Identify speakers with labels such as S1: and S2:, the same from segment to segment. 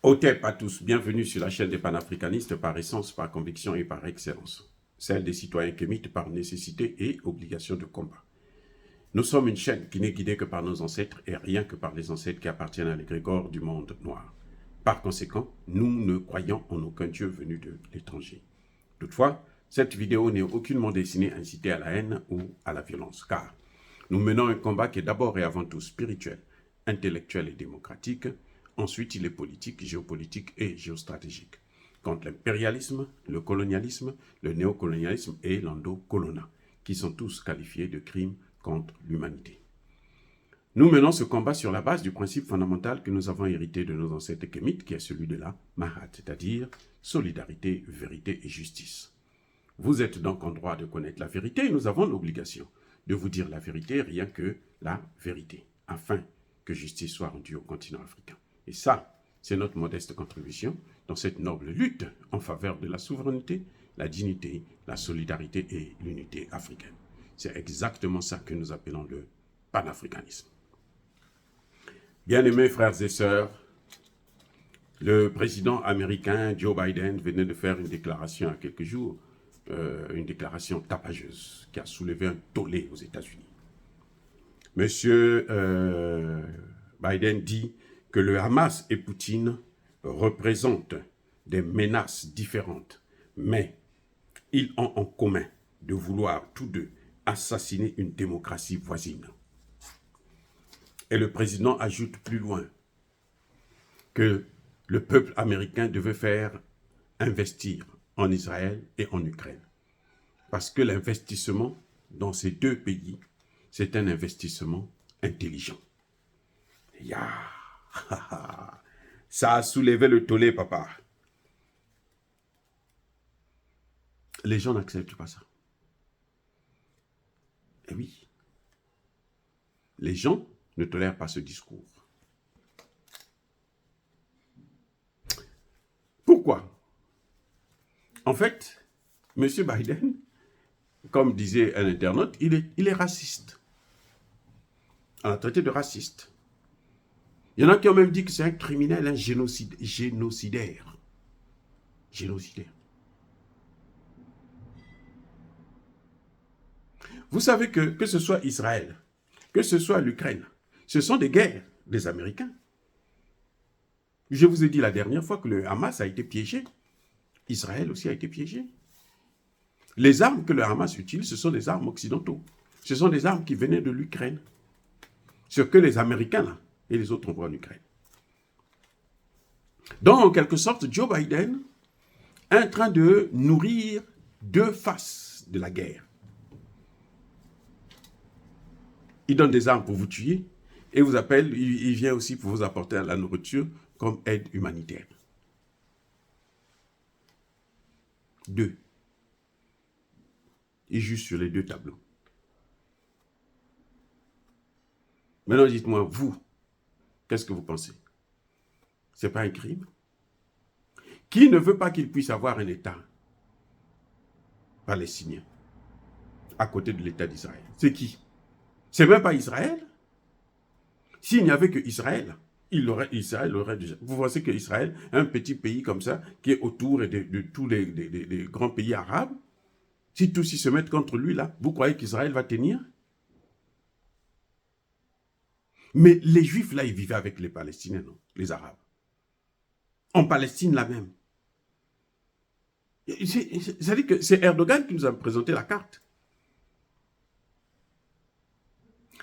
S1: Otep à tous, bienvenue sur la chaîne des panafricanistes par essence, par conviction et par excellence. Celle des citoyens kémites par nécessité et obligation de combat. Nous sommes une chaîne qui n'est guidée que par nos ancêtres et rien que par les ancêtres qui appartiennent à l'égrégore du monde noir. Par conséquent, nous ne croyons en aucun Dieu venu de l'étranger. Toutefois, cette vidéo n'est aucunement destinée à inciter à la haine ou à la violence, car nous menons un combat qui est d'abord et avant tout spirituel, intellectuel et démocratique. Ensuite, il est politique, géopolitique et géostratégique. Contre l'impérialisme, le colonialisme, le néocolonialisme et l'endocolonat, qui sont tous qualifiés de crimes contre l'humanité. Nous menons ce combat sur la base du principe fondamental que nous avons hérité de nos ancêtres kémites, qui est celui de la Mahat, c'est-à-dire solidarité, vérité et justice. Vous êtes donc en droit de connaître la vérité et nous avons l'obligation de vous dire la vérité, rien que la vérité, afin que justice soit rendue au continent africain. Et ça, c'est notre modeste contribution dans cette noble lutte en faveur de la souveraineté, la dignité, la solidarité et l'unité africaine. C'est exactement ça que nous appelons le panafricanisme. Bien-aimés frères et sœurs, le président américain Joe Biden venait de faire une déclaration il y a quelques jours, une déclaration tapageuse qui a soulevé un tollé aux États-Unis. Monsieur Biden dit que le Hamas et Poutine représentent des menaces différentes, mais ils ont en commun de vouloir tous deux assassiner une démocratie voisine. Et le président ajoute plus loin que le peuple américain devait faire investir en Israël et en Ukraine. Parce que l'investissement dans ces deux pays, c'est un investissement intelligent. Ça a soulevé le tollé, papa. Les gens n'acceptent pas ça. Et oui. Les gens ne tolèrent pas ce discours. Pourquoi? En fait, M. Biden, comme disait un internaute, il est raciste. On l'a traité de raciste. Il y en a qui ont même dit que c'est un criminel, un génocidaire. Génocidaire. Vous savez que ce soit Israël, que ce soit l'Ukraine, ce sont des guerres des Américains. Je vous ai dit la dernière fois que le Hamas a été piégé. Israël aussi a été piégé. Les armes que le Hamas utilise, ce sont des armes occidentaux. Ce sont des armes qui venaient de l'Ukraine. Ce que les Américains, là, et les autres envoient en Ukraine. Donc, en quelque sorte, Joe Biden est en train de nourrir deux faces de la guerre. Il donne des armes pour vous tuer et vous appelle, il vient aussi pour vous apporter la nourriture comme aide humanitaire. Deux. Il juge sur les deux tableaux. Maintenant, dites-moi, vous, qu'est-ce que vous pensez? Ce n'est pas un crime? Qui ne veut pas qu'il puisse avoir un État palestinien à côté de l'État d'Israël? C'est qui? C'est même pas Israël? S'il n'y avait que Israël, Israël aurait déjà... Vous pensez que Israël, un petit pays comme ça, qui est autour de tous les grands pays arabes, si tous ils se mettent contre lui là, vous croyez qu'Israël va tenir? Mais les Juifs là, ils vivaient avec les Palestiniens, non? Les Arabes. En Palestine là même. C'est-à-dire que c'est Erdogan qui nous a présenté la carte.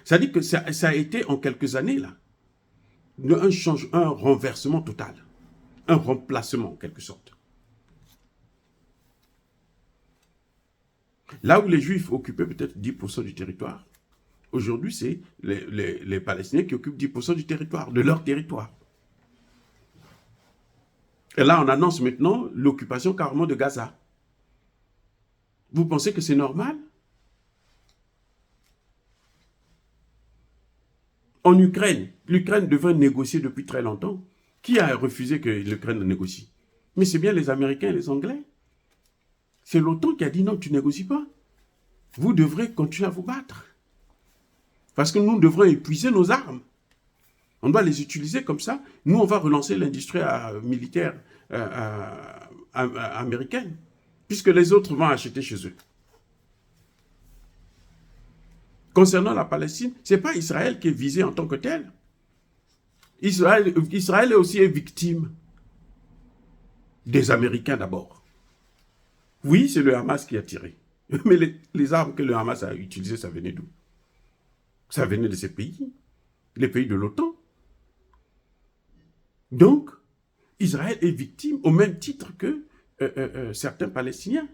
S1: C'est-à-dire que ça a été en quelques années là, un renversement total, un remplacement en quelque sorte. Là où les Juifs occupaient peut-être 10% du territoire, aujourd'hui c'est les Palestiniens qui occupent 10% du territoire, de leur territoire. Et là on annonce maintenant l'occupation carrément de Gaza. Vous pensez que c'est normal? En Ukraine, l'Ukraine devrait négocier depuis très longtemps. Qui a refusé que l'Ukraine négocie? Mais c'est bien les Américains et les Anglais. C'est l'OTAN qui a dit non, tu ne négocies pas. Vous devrez continuer à vous battre. Parce que nous devrons épuiser nos armes. On doit les utiliser comme ça. Nous, on va relancer l'industrie militaire américaine, puisque les autres vont acheter chez eux. Concernant la Palestine, ce n'est pas Israël qui est visé en tant que tel. Israël est aussi victime des Américains d'abord. Oui, c'est le Hamas qui a tiré. Mais les armes que le Hamas a utilisées, ça venait d'où? Ça venait de ces pays, les pays de l'OTAN. Donc, Israël est victime au même titre que certains Palestiniens.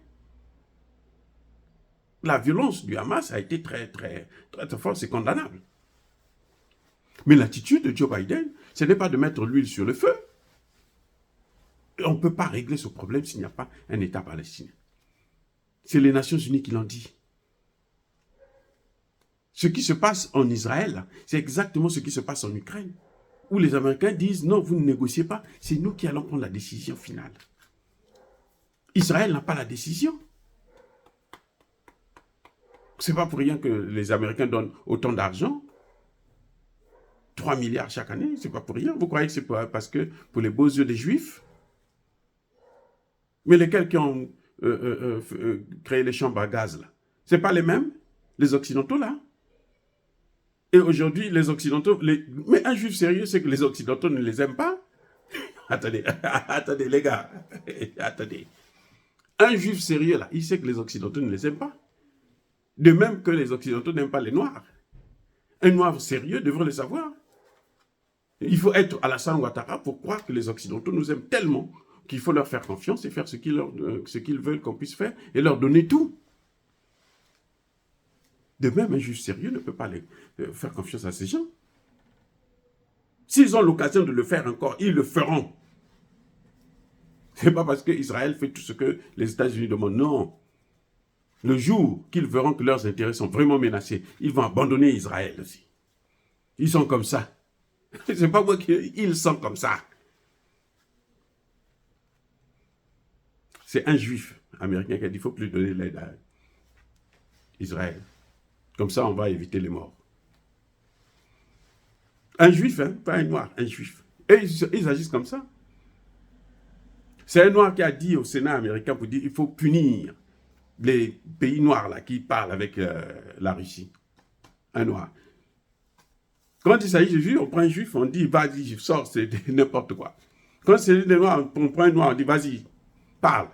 S1: La violence du Hamas a été très forte, c'est condamnable. Mais l'attitude de Joe Biden, ce n'est pas de mettre l'huile sur le feu. On ne peut pas régler ce problème s'il n'y a pas un État palestinien. C'est les Nations Unies qui l'ont dit. Ce qui se passe en Israël, c'est exactement ce qui se passe en Ukraine, où les Américains disent non, vous ne négociez pas, c'est nous qui allons prendre la décision finale. Israël n'a pas la décision. Ce n'est pas pour rien que les Américains donnent autant d'argent. 3 milliards chaque année, c'est pas pour rien. Vous croyez que c'est parce que pour les beaux yeux des Juifs? Mais lesquels qui ont créé les chambres à gaz, là, ce n'est pas les mêmes, les Occidentaux, là. Et aujourd'hui, les Occidentaux... Mais un Juif sérieux, c'est que les Occidentaux ne les aiment pas. Attendez, attendez, les gars. Attendez. Un Juif sérieux, là, il sait que les Occidentaux ne les aiment pas. De même que les Occidentaux n'aiment pas les Noirs. Un Noir sérieux devrait le savoir. Il faut être Alassane Ouattara pour croire que les Occidentaux nous aiment tellement qu'il faut leur faire confiance et faire ce qu'ils veulent qu'on puisse faire et leur donner tout. De même, un juge sérieux ne peut pas faire confiance à ces gens. S'ils ont l'occasion de le faire encore, ils le feront. Ce n'est pas parce qu'Israël fait tout ce que les États-Unis demandent. Non. Le jour qu'ils verront que leurs intérêts sont vraiment menacés, ils vont abandonner Israël aussi. Ils sont comme ça. C'est pas moi ils sont comme ça. C'est un juif américain qui a dit qu'il ne faut plus donner l'aide à Israël. Comme ça, on va éviter les morts. Un juif, hein, pas un noir, un juif. Et ils agissent comme ça. C'est un noir qui a dit au Sénat américain pour dire qu'il faut punir les pays noirs là, qui parlent avec la Russie. Un noir. Quand il s'agit de juifs, on prend un juif, on dit vas-y, sors, c'est n'importe quoi. Quand c'est des noirs, on prend un noir, on dit vas-y, parle.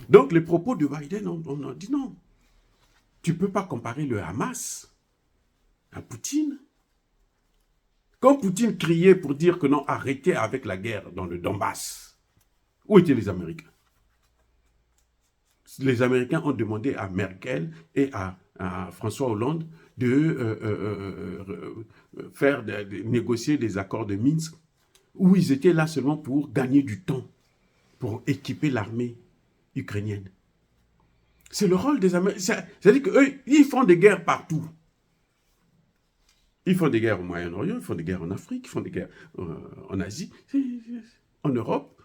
S1: Donc les propos de Biden, on a dit non. Tu ne peux pas comparer le Hamas à Poutine. Quand Poutine criait pour dire que non, arrêtez avec la guerre dans le Donbass, où étaient les Américains? Les Américains ont demandé à Merkel et à François Hollande de négocier des accords de Minsk, où ils étaient là seulement pour gagner du temps, pour équiper l'armée ukrainienne. C'est le rôle des Américains. C'est-à-dire qu'eux, ils font des guerres partout. Ils font des guerres au Moyen-Orient, ils font des guerres en Afrique, ils font des guerres en Asie, en Europe.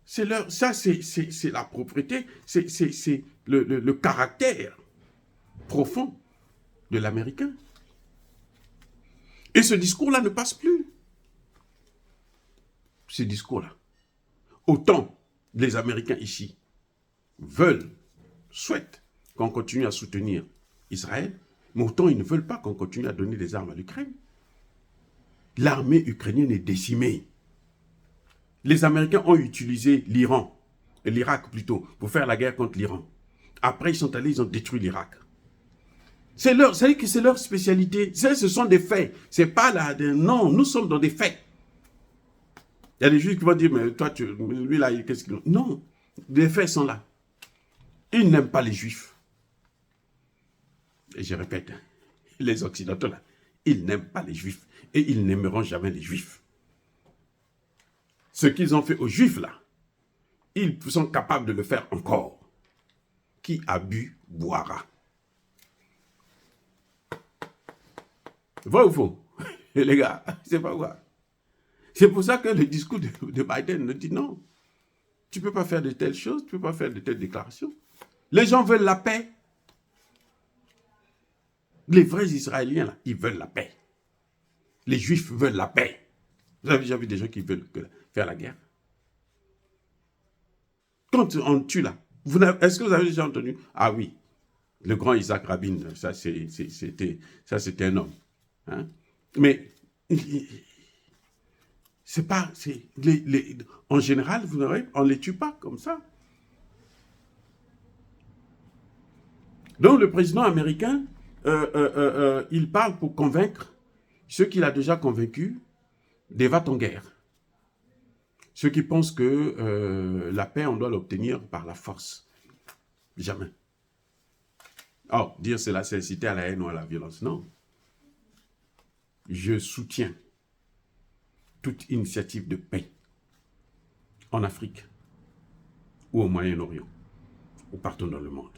S1: Ça, c'est la propriété, c'est le caractère profond de l'Américain. Et ce discours-là ne passe plus. Ce discours-là. Autant les Américains ici souhaitent qu'on continue à soutenir Israël, mais autant ils ne veulent pas qu'on continue à donner des armes à l'Ukraine. L'armée ukrainienne est décimée. Les Américains ont utilisé l'Irak plutôt, pour faire la guerre contre l'Iran. Après, ils sont allés, ils ont détruit l'Irak. C'est-à-dire que c'est leur spécialité. Ce sont des faits. C'est pas là. Non, nous sommes dans des faits. Il y a des juifs qui vont dire, mais toi, lui là, qu'est-ce qu'il... Non, les faits sont là. Ils n'aiment pas les juifs. Et je répète, les Occidentaux là, ils n'aiment pas les juifs. Et ils n'aimeront jamais les juifs. Ce qu'ils ont fait aux juifs là, ils sont capables de le faire encore. Qui a bu, boira. Vrai ou faux? Les gars, c'est pas quoi. C'est pour ça que le discours de Biden nous dit non. Tu ne peux pas faire de telles choses, tu ne peux pas faire de telles déclarations. Les gens veulent la paix. Les vrais Israéliens, là, ils veulent la paix. Les Juifs veulent la paix. Vous avez déjà vu des gens qui veulent faire la guerre? Quand on tue là, est-ce que vous avez déjà entendu? Ah oui, le grand Isaac Rabin, ça c'était un homme. Hein? Mais c'est pas, en général, on ne les tue pas comme ça. Donc le président américain, il parle pour convaincre ceux qu'il a déjà convaincus des va-t-en-guerre. Ceux qui pensent que la paix, on doit l'obtenir par la force. Jamais. Oh, dire cela, c'est inciter à la haine ou à la violence. Non. Je soutiens toute initiative de paix en Afrique ou au Moyen-Orient ou partout dans le monde.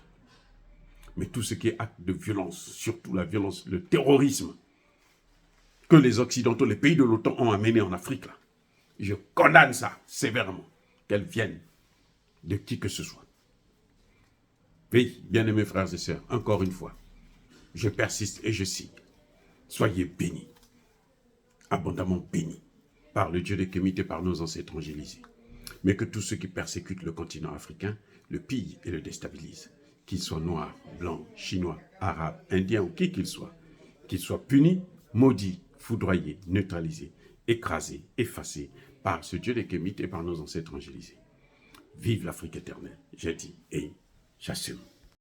S1: Mais tout ce qui est acte de violence, surtout la violence, le terrorisme que les Occidentaux, les pays de l'OTAN ont amené en Afrique, là, je condamne ça sévèrement, qu'elles viennent de qui que ce soit. Oui, bien-aimés frères et sœurs, encore une fois, je persiste et je signe. Soyez bénis, abondamment bénis, par le Dieu des Kémites et par nos ancêtres angélisés. Mais que tous ceux qui persécutent le continent africain le pillent et le déstabilisent, qu'ils soient noirs, blancs, chinois, arabes, indiens ou qui qu'ils soient punis, maudits, foudroyés, neutralisés, écrasés, effacés par ce Dieu des Kémites et par nos ancêtres angélisés. Vive l'Afrique éternelle, j'ai dit et j'assume.